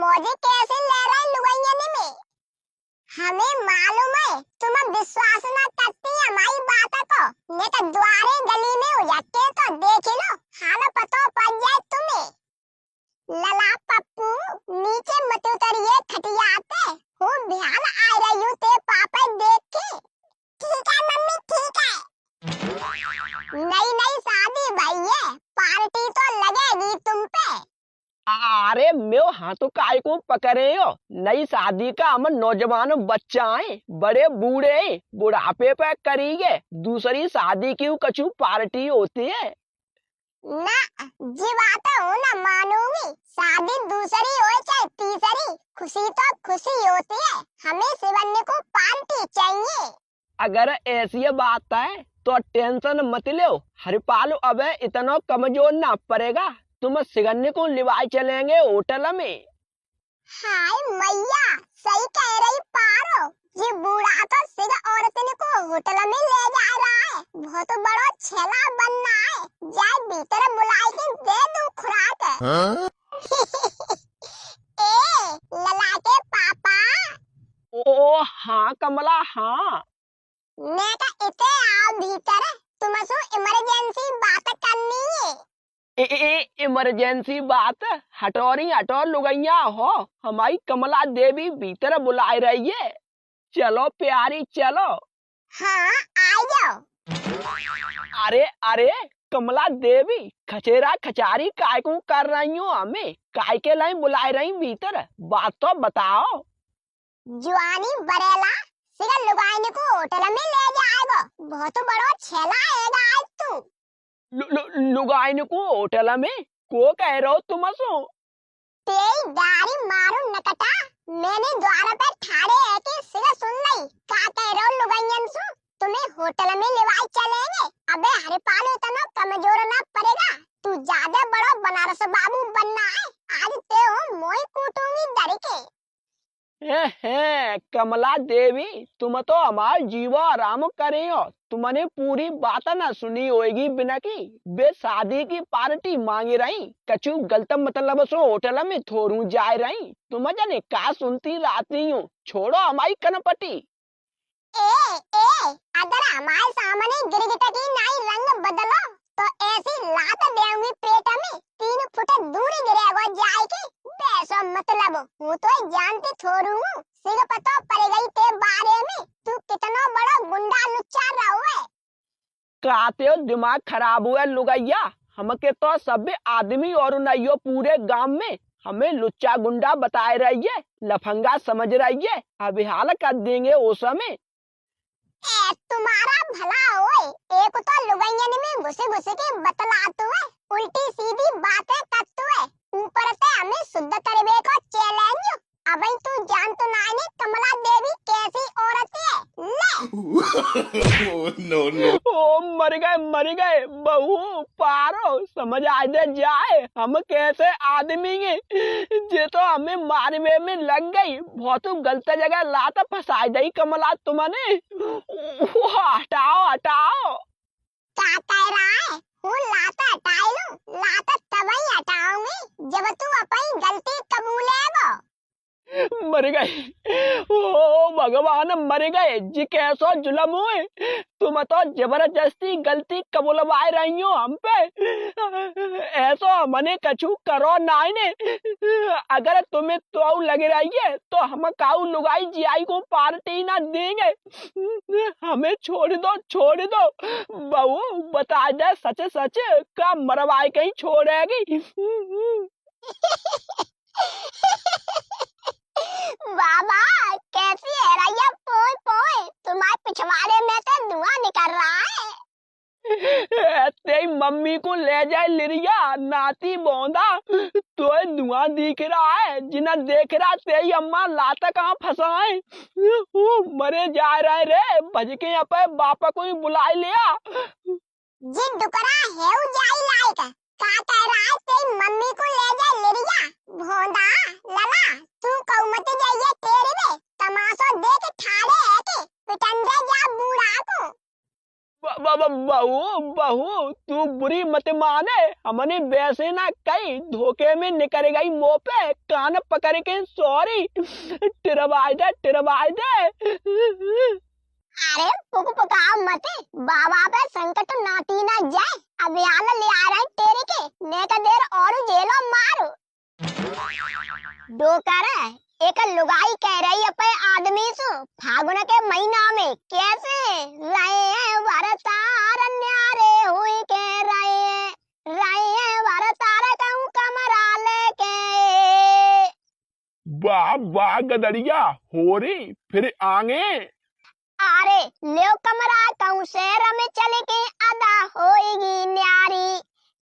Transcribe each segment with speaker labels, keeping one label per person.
Speaker 1: मौजे कैसे ले रहे लुगाइयाने में। हमें मालूम है तुम विश्वास न करती हमारी बात को, नहीं तो द्वारे गली में हो जाते तो देख लो, हाल पतो पड़ जाए तुम्हें। लला पप्पू नीचे मत उतरिए खटियाते हो, ध्यान आ रही हूँ ते पापा देख के। ठीक है मम्मी ठीक है। नई नई शादी भाई है, पार्टी तो लगेगी तुम पे।
Speaker 2: अरे मेरे हाथों काय को पकड़े हो, नई शादी का हम नौजवान बच्चा है, बड़े बूढ़े बुढ़ापे पे करिए, दूसरी शादी की कछु पार्टी होती है
Speaker 1: ना। जी बात हो ना मानूंगी, शादी दूसरी हो चाहे तीसरी, खुशी तो खुशी होती है, हमें शिवन्य को पार्टी चाहिए।
Speaker 2: अगर ऐसी बात है तो टेंशन मत लो हरिपाल, अब इतना कमजोर ना पड़ेगा, तुम सिगन्ने को लिवाई चलेंगे होटल में।
Speaker 1: हाय मैया सही कह रही पारो, ये बूढ़ा तो सिग औरतन को होटल में ले जा रहा है, बहुत बड़ा छेला बनना है, जाए भीतर बुलाई के दे दो खुराक। हाँ? ए लला के पापा।
Speaker 2: ओ हाँ कमला हाँ।
Speaker 1: मैं का इते आओ भीतर, तुमसे इमरजेंसी बात करनी है।
Speaker 2: इमरजेंसी बात हटोरी हटो लुगैया हो, हमारी कमला देवी भीतर बुलाए रही है, चलो प्यारी चलो।
Speaker 1: हाँ आ जाओ।
Speaker 2: अरे अरे कमला देवी खचेरा खचारी काय को कर रही हो, हमें काय के लिए बुलाए रही भीतर, बात तो बताओ।
Speaker 1: जुआनी बरेला सिगा लुगाइने को होटल में ले जाएगा, बहुत बड़ा छेला आएगा आज तू।
Speaker 2: लुगाइन को होटल में को कह रहे हो तुम सो?
Speaker 1: तेरी गाड़ी मारू नकटा, मैंने द्वार पे ठाड़े है कि सिगा सुन नहीं, का कह रहे हो लुगाइयन सो, तुम्हें होटल में लेवाई चलेंगे। अबे हरिपाल इतना कमजोर ना पड़ेगा, तू ज्यादा बड़ा बनारस बाबू बनना है, आज ते हो मोई कूटूंगी डर के।
Speaker 2: कमला देवी तुम तो हमार जीवा आराम करे हो, तुमने पूरी बात ना सुनी होगी बिना की, बे शादी की पार्टी मांगी रही, कछु गलत मतलब सो होटल में थोड़ू जाए रही, तुम जाने का सुनती लाती हूँ, छोड़ो हमारी कनपटी।
Speaker 1: अगर हमारे सामने गिरगिट की नाई रंग बदलो तो ऐसी लात देऊंगी पेट में, 3 फुट दूर गिरेगा जाए के, बेसो मतलब हूँ तो जानती थोड़ू हूँ, सिग पतो पड़ गई ते बारे में, तू कितना बड़ा गुंडा लुच्चा रहो है।
Speaker 2: कहते हो दिमाग खराब हुआ लुगैया, हमके तो सब आदमी और नहीं पूरे गांव में हमें लुच्चा गुंडा बताए रही है, लफंगा समझ रही है, अभी हाल कर देंगे उस समय।
Speaker 1: तुम्हारा भला होए, एक तो लुगाइयन में घुसे घुसे के बतलातू है, उल्टी सीधी बातें करतू है, ऊपर से हमें शुद्ध तरबे को चैलेंज। अब तू जान तो नानी कमला देवी कैसी औरत है ले।
Speaker 2: नो ओ मर गए बहू पारो, समझ आ जाए हम कैसे आदमी हैं, जे तो हमें मारवे में लग गई, बहुत गलत जगह लात फंसा दी कमला तुमने, हटाओ हटाओ।
Speaker 1: क्या कह रहा है, हूँ लात हटाई लूं, लात तब ही हटाऊंगी जब तू अपनी गलती कबूलेगा।
Speaker 2: मर गए ओ भगवान, मर गए जी, कैसो जुल्म हुए, तुम तो जबरदस्ती गलती कबूलवाए रही हो हम पे, ऐसो हमने कछु करो नाई ने, अगर तुम्हें तो लग रही है तो हम काऊ लुगाई जियाई को पार्टी ना देंगे, हमें छोड़ दो बहू, बता दे सच सच का मरवाए कहीं छोड़ेगी।
Speaker 1: बाबा कैसी है रैया, पोय पोय तुम्हारे पिछवाड़े में से धुआं निकल रहा है।
Speaker 2: तेरी मम्मी को ले जाए लिरिया नाती बोंदा, तो धुआं दिख रहा है, जिन्हें देख रहा तेरी अम्मा लाता कहाँ फंसाए, मरे जा रहे रे, भज के यहाँ पे बापा को ही बुला लिया।
Speaker 1: जी डुकरा है जाई लायक, का कह रहा है तेरी मम्मी को ले जाए लिरिया, भोंदा लला तू कौमत जाइए तेरे में, तमाशा देख ठाड़े है के पिटंदे जा बूढ़ा को।
Speaker 2: बहू बहू तू बुरी मत माने, हमने वैसे ना कही, धोखे में निकल गई मुंह पे, कान पकड़ के सॉरी टिरवाई दे।
Speaker 1: अरे पुक पुकाओ मत, बाबा पे संकट नाती ना जाए। अब यहाँ ले आ रहे हैं तेरे के, ने का देर और जेलो मारो। दो कर एक लुगाई कह रही है पे आदमी सु, फागुन के महीना में कैसे रहे हैं वरतार न्यारे हुई के रहे हैं वरतार कहूँ कमरा लेके।
Speaker 3: वाह वाह गदरिया हो रही फिर आगे।
Speaker 1: अरे ले कमरा कहूँ शहर में चले के अदा होएगी न्यारी,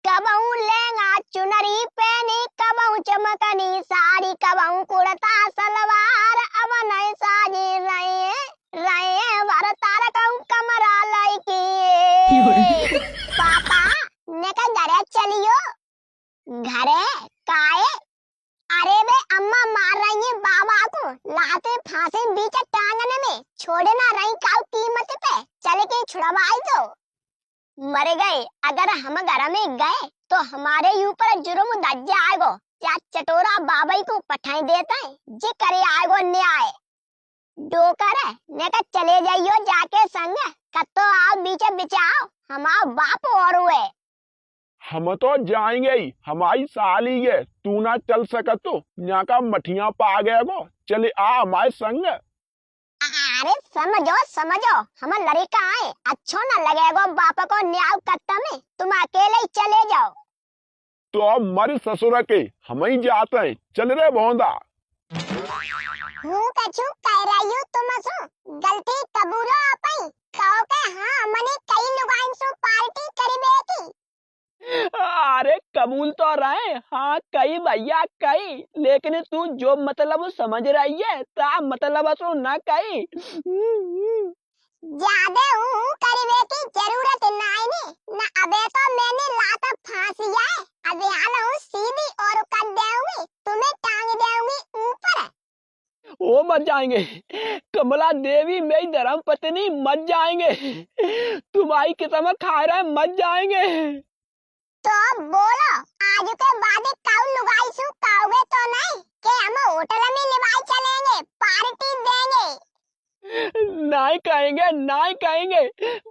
Speaker 1: कबहू लेंगा चुनरी पहनी, कबहू चमकनी साड़ी, कबहू कुर्ता सलवार, अब नए साजी रहे वरतार कहूँ कमरा लईकी। पापा ने का घरे चलियो, घरे काए? अरे वे अम्मा मार रही है बाबा को, लाते फांसे बीच टांगने में, छोड़े ना रही काऊ कीमत पे, चले के छुड़वाई दो। मर गए अगर हम घर में गए तो हमारे ऊपर जुर्म दज जाएगो, क्या चटोरा बाबाई को पठाई देता है, जे करे आएगो न्याय। डोकर ने का चले जाइयो जाके संग, कत्तो आओ बीच बिचाओ, हमारा बाप और हुए।
Speaker 3: हम तो जाएंगे ही, हमारी साली है, तू ना चल सकत तो यहाँ का मठिया पा गया गो, चले आ हमारे संग।
Speaker 1: अरे समझो हम लड़का आए, अच्छो न लगेगा बापा को न्याय करता में, तुम अकेले ही चले जाओ।
Speaker 3: तो अब मर ससुर के हम ही जाते हैं, चल रे भोंदा।
Speaker 1: हूँ कछु कह रही हूँ तुम सु, गलती कबूलो अपनी, कहो के हाँ हमने कई लुगाइन सु पार्टी करी बेटी।
Speaker 2: अरे कबूल तो रहे, हाँ कही भैया कही, लेकिन तू जो मतलब समझ रही है ता मतलब तो ना कही।
Speaker 1: ज्यादा हूँ करीबे की जरूरत नहीं ना, अबे तो मैंने लाता फांसी है, अब यहाँ हूँ सीधी और कर देऊंगी, तुम्हें टांग देऊंगी ऊपर।
Speaker 2: वो मत जाएंगे कमला देवी, मेरी धर्म पत्नी मत जाएंगे, तुम्हारी किस्मत खा रहा है, मत जाएंगे।
Speaker 1: तो बोलो आज के बाद काऊ लुगाई सु काओगे तो नहीं कि हम होटल में निभाई चलेंगे, पार्टी देंगे।
Speaker 2: नहीं कहेंगे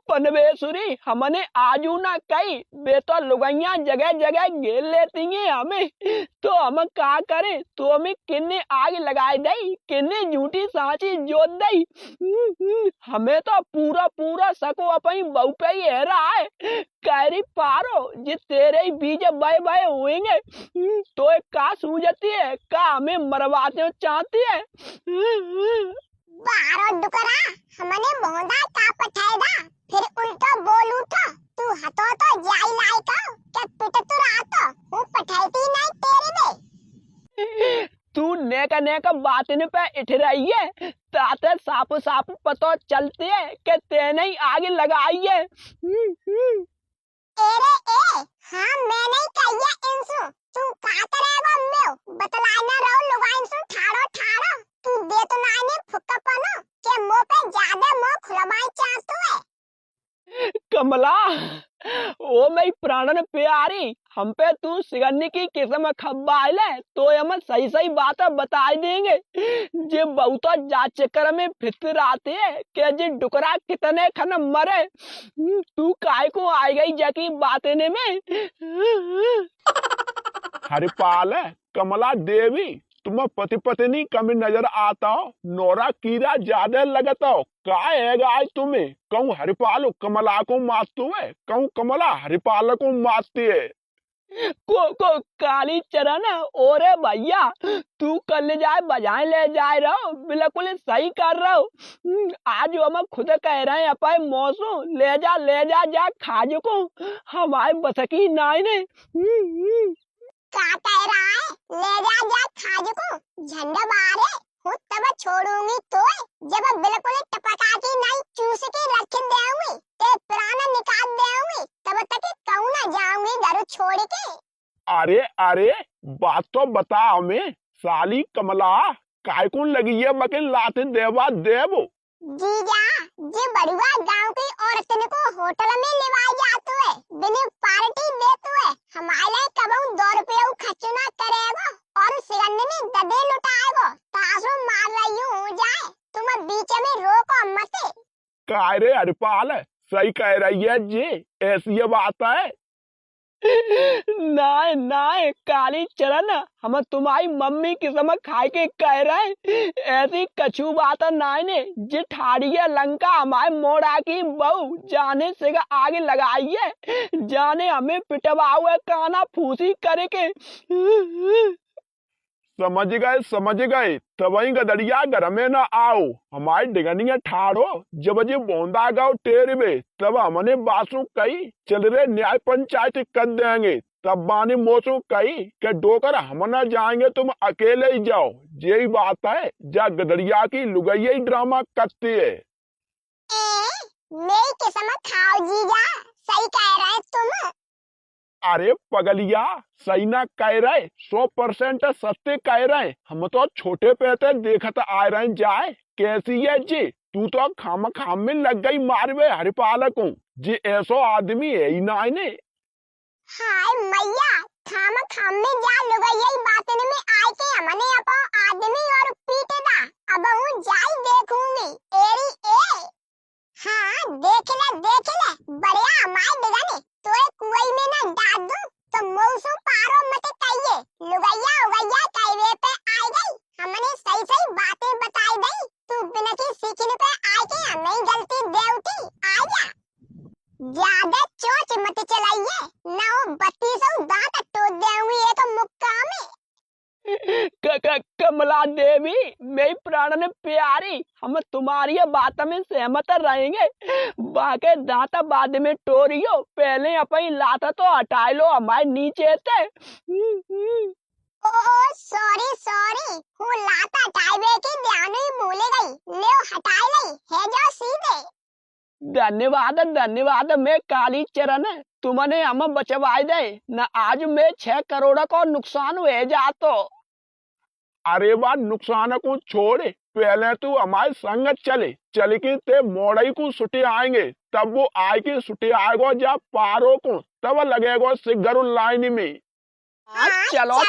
Speaker 2: पनवेश्वरी, हमने आजू ना कही, बे तो लुगाइया जगह जगह घेर लेती हैं हमें, तो हम क्या करें, तो हमें किन्ने आग लगाई दई, किन्ने झूठी सांची जोत दई। हमें तो पूरा सको अपनी बहू पे ही है रहा है, कैरी पारो जे तेरे ही बीज बय होंगे, तो एक का सूझती है, का हमें मरवाते चाहती है।
Speaker 1: बारो डुकरा हमने बोंदा का पठाएगा, फिर उल्टा बोल उठा, तू हतो तो जाई लाई का, क्या पिट तू रात हूँ पठाईती नहीं तेरे में।
Speaker 2: तू नेका बात ने पे इठ रही है, ताते साफ पतो चलते है कि तेने ही आगे लगाई है।
Speaker 1: एरे ए हाँ मैंने ही कही है इंसु, तू का करेगा मैं बतलाना रहो लुगाइन सु ठाड़ो, तू दे तो नाने फुक्कापनो के मुंह पे ज्यादा मुंह खुलवाई चाहतू है।
Speaker 2: कमला ओ मेरी प्राणन प्यारी, हम पे तू सिगन्नी की किस्म खब्बाइले तो हम सही बात बता देंगे, जे बहुत जा चक्कर में फितर आते है कि जे डुकरा कितने खन मरे, तू काय को आई गई जकी बातें में।
Speaker 3: हरिपाल कमला देवी, तुम पति पत्नी कमी नजर आता हो, नोरा कीड़ा ज्यादा लगता हो, का हैगा आज तुम्हें, कहूँ हरिपाल कमला को मारतू है, कहूँ कमला हरिपाल को मारती है।
Speaker 2: को काली चरण ओरे भैया, तू कल जाए बजाए ले जाए रहो, बिल्कुल सही कर रहा हूँ। आज हम खुद कह रहे हैं अपने मौसू ले जा खाज को, हमारे बस की नाई ने।
Speaker 1: का कह रहा है ले जा खाज को, झंडा बारे हूँ तब छोड़ूंगी तो, जब बिल्कुल टपका की नहीं चूस के रख देऊंगी, ते प्राण निकाल देऊंगी, तब तक कहूँ ना जाऊंगी घर छोड़ के।
Speaker 3: अरे बात तो बता हमें, साली कमला काय को लगी है मके लाते देवा देवो,
Speaker 1: जीजा जे बड़ुआ गांव की औरतन को होटल में लेवाई जातु है बिना पार्टी देतु है हमारे लिए कबहू 2 रुपये खर्च ना करेगो और सिगंद में ददे लुटाएगो तासो मार रही हो जाए तुम बीच में रोको मत।
Speaker 3: काय रे हरिपाल सही कह रही है जी, ऐसी ये बात है।
Speaker 2: नाय नाय काली चरण हम तुम्हारी मम्मी की समझ खाए के कह रहे ऐसी कछू बात नाय ने जे ठाड़िया लंका हमारे मोड़ा की बहू जाने से आगे लगाइए जाने हमें पिटवा हुआ काना फूसी करे के।
Speaker 3: समझ गए तब वही गदड़िया घर में ना आओ हमारी डिगनिया ठाड़ो जब जी बोंदा गाँव टेरवे तब हमने बासु कही चल रहे न्याय पंचायत कर देंगे तब बानी मोसू कही के डोकर हम ना जाएंगे तुम अकेले ही जाओ। यही बात है जा गदड़िया की लुगैया ही ड्रामा करती है।
Speaker 1: मेरी किस्मत खाओ जीजा सही कह रहे तुम।
Speaker 3: अरे पगलिया सही ना कह रहे 100% सत्य कह रहे हम तो छोटे पैसे देखते आ रहे जाए कैसी है जी तू तो खाम खाम में लग गई मारवे हरिपाल को जी ऐसो आदमी है ही ना ने।
Speaker 1: हाय मैया खाम खाम में जा लुगैया बातन में आए के हमने अपो आदमी और पीटेदा अब हूँ जाई देखूंगी एरी ए। हाँ देख ले बढ़िया हमारे दिगाने तोरे कुएं में ना डाल दूं तो मौसू पारो मत कहिए लुगैया उगैया कहवे पे आ गई हमने सही बातें बताई दई तू बिना की सीखने पे आए के हमें गलती दे उठी आ जा ज्यादा चोच मत चलाइए ना हो 3200 दांत टूट देऊंगी एक मुक्का में।
Speaker 2: कमला देवी मेरी प्राण प्यारी हम तुम्हारी बात में सहमत रहेंगे बाके दांत बाद में टोरियो पहले अपनी लात तो हटा लो हमारे नीचे से।
Speaker 1: ओ सॉरी हूँ लात हटावे की ध्यान ही भूल गई ले हटाई ली है जो सीधे।
Speaker 2: धन्यवाद मैं काली चरण तुमने हम बचवाई दे न आज में 6 करोड़ का नुकसान हुए जातो।
Speaker 3: अरे बात नुकसान को छोड़े पहले तू हमारे संग चले कि ते मोड़ई को छुट्टी आएंगे तब वो आए की छुट्टी आएगो जा पारो को तब लगेगो सिगरू लाइन में।
Speaker 2: चलो।